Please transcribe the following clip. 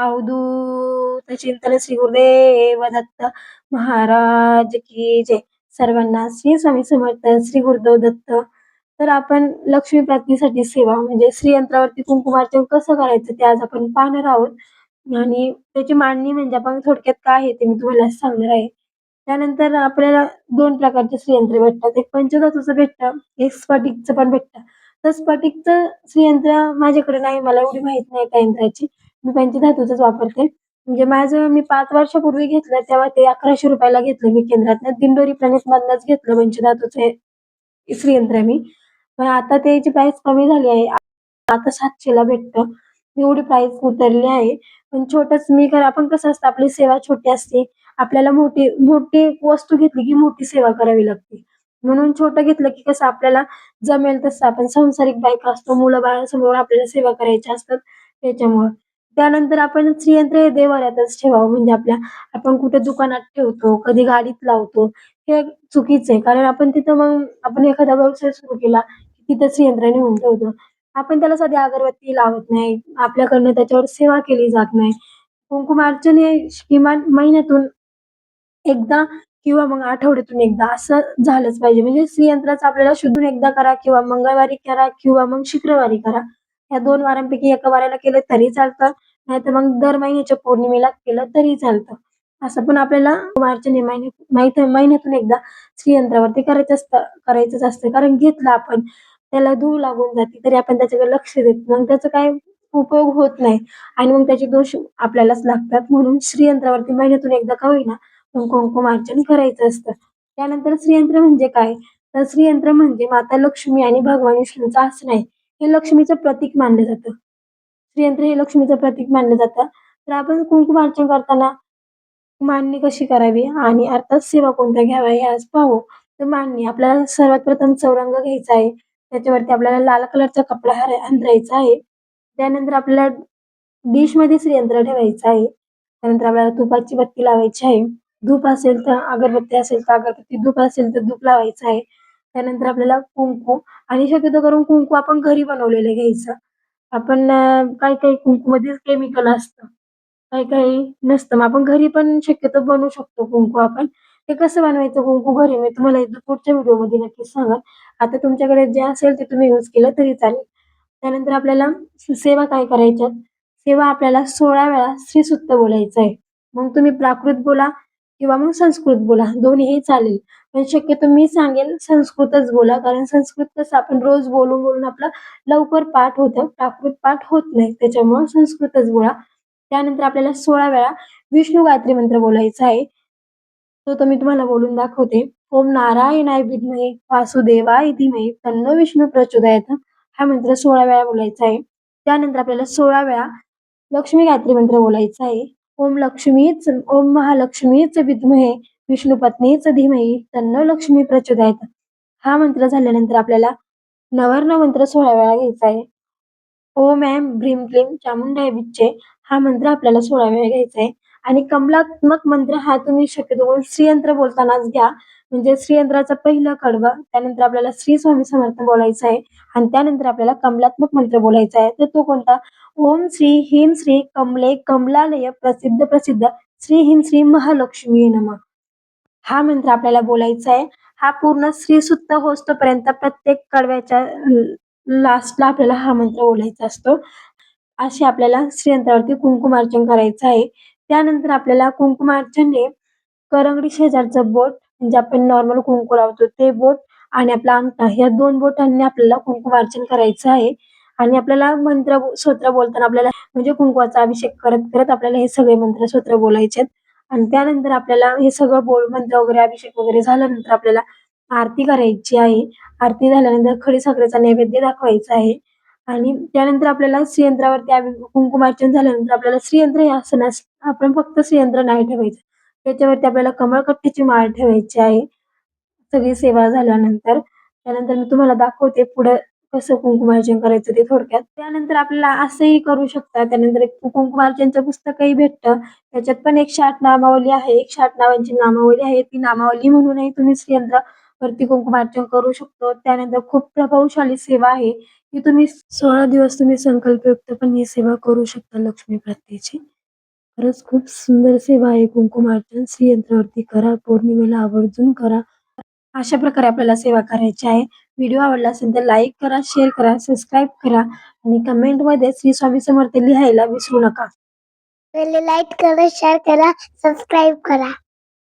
अवधूत चिंतन श्री गुरुदेव दत्त महाराज की जय. सर्वांना श्री स्वामी समर्थ, श्री गुरुदेव दत्त. तर आपण लक्ष्मी प्राप्तीसाठी सेवा म्हणजे श्रीयंत्रावरती कुंकुमार्चन कसं करायचं ते आज आपण पाहणार आहोत. आणि त्याची मांडणी म्हणजे आपण थोडक्यात काय आहे ते मी तुम्हाला सांगणार आहे. त्यानंतर आपल्याला 2 प्रकारचे श्रीयंत्र भेटतात. एक पंचधातूचं भेटतं, एक स्फटिकचं पण भेटतं. तर स्फटिकचं श्रीयंत्र माझ्याकडे नाही, मला एवढी माहित नाही त्या यंत्राची. मी पंचधातूचंच वापरते. म्हणजे माझं मी 5 वर्षापूर्वी घेतलं तेव्हा ते ₹1100 ला घेतलं मी केंद्रातनं. दिंडोरी प्रणितमधनंच घेतलं पंचधातूचं हे श्रीयंत्र मी. पण आता त्याची प्राईस कमी झाली आहे. आता 700 ला भेटतं. एवढी प्राईस उतरली आहे. पण छोटंच मी आपण कसं असतं आपली सेवा छोटी असते. आपल्याला मोठी मोठी वस्तू घेतली की मोठी सेवा करावी लागते. म्हणून छोटं घेतलं की कसं आपल्याला जमेल तसं आपण संसारिक बायका असतो, मुलं-बाळांसमोर आपल्याला सेवा करायच्या असतात त्याच्यामुळं. त्यानंतर आपण श्रीयंत्र हे देव्हाऱ्यातच ठेवावं म्हणजे आपण कुठे दुकानात ठेवतो, कधी गाडीत लावतो, हे चुकीचं आहे. कारण आपण तिथं मग आपण एखादा व्यवसाय सुरू केला, तिथं श्रीयंत्र नेऊन ठेवतो. आपण त्याला साधी अगरबत्ती लावत नाही, आपल्याकडनं त्याच्यावर सेवा केली जात नाही. कुंकुमार्चन हे किमान महिन्यातून एकदा किंवा मग आठवड्यातून एकदा असं झालंच पाहिजे. म्हणजे श्रीयंत्राचं आपल्याला शुद्धून एकदा करा किंवा मंगळवारी करा किंवा मग शुक्रवारी करा. या 2 वारांपैकी एका वाराला केलं तरी चालतं. नाहीतर मग दर महिन्याच्या पौर्णिमेला केलं तरी चालतं. असं पण आपल्याला कुंकुमार्चन हे महिन्यातून एकदा श्रीयंत्रावरती करायचंच असतं. कारण घेतलं आपण, त्याला धूळ लागून जाते तरी आपण त्याच्याकडे लक्ष देत नाही. मग त्याचा काही उपयोग होत नाही आणि मग त्याचे दोष आपल्यालाच लागतात. म्हणून श्रीयंत्रावरती महिन्यातून एकदा का होईना पण कुंकुमार्चन करायचं असतं. त्यानंतर श्रीयंत्र म्हणजे काय? तर श्रीयंत्र म्हणजे माता लक्ष्मी आणि भगवान विष्णूचं आसन आहे. हे लक्ष्मीचं प्रतीक मानलं जातं. श्रीयंत्र हे लक्ष्मीचं प्रतीक मानलं जातं. तर आपण कुंकुमार्चन करताना मांडणी कशी करावी आणि अर्थात सेवा कोणत्या घ्याव्या हे आज पाहू. तर मांडणी आपल्याला सर्वात प्रथम चौरंग घ्यायचा आहे. त्याच्यावरती आपल्याला लाल कलरचा कपडा अंथरायचा आहे. त्यानंतर आपल्याला डिशमध्ये श्रीयंत्र ठेवायचं आहे. त्यानंतर आपल्याला तुपाची बत्ती लावायची आहे. धूप असेल तर अगरबत्ती असेल तर अगरबत्ती, धूप असेल तर धूप लावायचं आहे. त्यानंतर आपल्याला कुंकू आणि शक्यतो करून कुंकू आपण घरी बनवलेलं घ्यायचं. आपण काही-काही कुंकूमध्ये केमिकल असतं. काही-काही नसतं. मग आपण घरी पण शक्यतो बनवू शकतो कुंकू आपण. ते कसं बनवायचं कुंकू घरी मी तुम्हाला एकदा पुढच्या व्हिडिओमध्ये नक्कीच सांगेन. आता तुमच्याकडे जे असेल ते तुम्ही यूज केलं तरी चालेल. त्यानंतर आपल्याला सेवा काय करायच्यात? सेवा आपल्याला 16 वेळा श्रीसूक्त बोलायचं आहे. मग तुम्ही प्राकृत बोला किंवा मग संस्कृत बोला, दोन्हीही चालेल. पण शक्यतो मी सांगेल संस्कृतच बोला, कारण संस्कृत कसं आपण रोज बोलून आपलं लवकर पाठ होतं. प्राकृत पाठ होत नाही. त्याच्यामुळं संस्कृतच बोला. त्यानंतर आपल्याला 16 वेळा विष्णू गायत्री मंत्र बोलायचा आहे. तो मी तुम्हाला बोलून दाखवते. ओम नारायणाय विद्महे वासुदेवाय धीमहि तन्नो विष्णू प्रचोदयात. हा मंत्र 16 वेळा बोलायचा आहे. त्यानंतर आपल्याला 16 वेळा लक्ष्मी गायत्री मंत्र बोलायचा आहे. ओम महालक्ष्मीच विद्महे विष्णुपत्नीच धीमहि तन्नो लक्ष्मी प्रचोदयात. हा मंत्र झाल्यानंतर आपल्याला नवर्ण मंत्र 16 वेळा घ्यायचा आहे. ओम ऐं ह्रीं क्लीं चामुंडाय विच्चे हा मंत्र आपल्याला 16 वेळा घ्यायचा आहे. आणि कमलात्मक मंत्र हा तुम्ही शक्यतो करून श्रीयंत्र बोलतानाच घ्या. म्हणजे श्रीयंत्राचं पहिलं कडवं, त्यानंतर आपल्याला श्री स्वामी समर्थ बोलायचं आहे आणि त्यानंतर आपल्याला कमलात्मक मंत्र बोलायचा आहे. तर तो कोणता? ओम श्री ह्रीं श्री कमले कमलालय प्रसिद्ध प्रसिद्ध श्री ह्रीं श्री महालक्ष्मी नमः. हा मंत्र आपल्याला बोलायचा आहे. हा पूर्ण श्रीसूक्त होईस्तोपर्यंत प्रत्येक कडव्याच्या लास्टला आपल्याला हा मंत्र बोलायचा असतो. अशी आपल्याला श्रीयंत्रावरती कुंकुमार्चन करायचं आहे. त्यानंतर आपल्याला कुंकुमार्चनने करंगडी शेजारचं बोट म्हणजे आपण नॉर्मल कुंकू लावतो ते बोट आणि आपला अंगठा ह्या 2 बोटांनी आपल्याला कुंकुमार्चन करायचं आहे. आणि आपल्याला स्तोत्र बोलताना आपल्याला म्हणजे कुंकवाचा अभिषेक करत आपल्याला हे सगळे मंत्र स्तोत्र बोलायचे आहेत. आणि त्यानंतर आपल्याला हे सगळं मंत्र वगैरे अभिषेक वगैरे झाल्यानंतर आपल्याला आरती करायची आहे. आरती झाल्यानंतर खडीसाखरेचा नैवेद्य दाखवायचा आहे. आणि त्यानंतर आपल्याला श्रीयंत्रावरती कुंकुमार्चन झाल्यानंतर आपल्याला श्रीयंत्र हे आसनास आपण फक्त श्रीयंत्र नाही ठेवायचं. त्याच्यावरती आपल्याला कमळकट्टीची माळ ठेवायची आहे. सगळी सेवा झाल्यानंतर. त्यानंतर मी तुम्हाला दाखवते पुढं कसं कुंकुमार्चन करायचं ते थोडक्यात. त्यानंतर आपल्याला असंही करू शकता. त्यानंतर एक कुंकुमार्चनचं पुस्तकही भेटतं. त्याच्यात पण 108 नामावली आहे. 108 नावांची नामावली आहे. ती नामावली म्हणूनही तुम्ही श्रीयंत्रावरती कुंकुमार्चन करू शकतो. त्यानंतर खूप प्रभावशाली सेवा आहे. की तुम्ही 16 दिवस तुम्ही संकल्पयुक्तपणे ही सेवा करू शकता लक्ष्मी प्राप्तीची. खरंच खूप सुंदर सेवा आहे कुंकुमार्चन श्रीयंत्रावरती करा, पौर्णिमेला आवर्जून करा. अशा प्रकारे आपल्याला सेवा करायची आहे. व्हिडिओ आवडला असेल तर लाईक करा, शेअर करा, सबस्क्राईब करा आणि कमेंटमध्ये श्री स्वामी समर्थ लिहायला विसरू नका. लाईक करा, शेअर करा, सबस्क्राईब करा.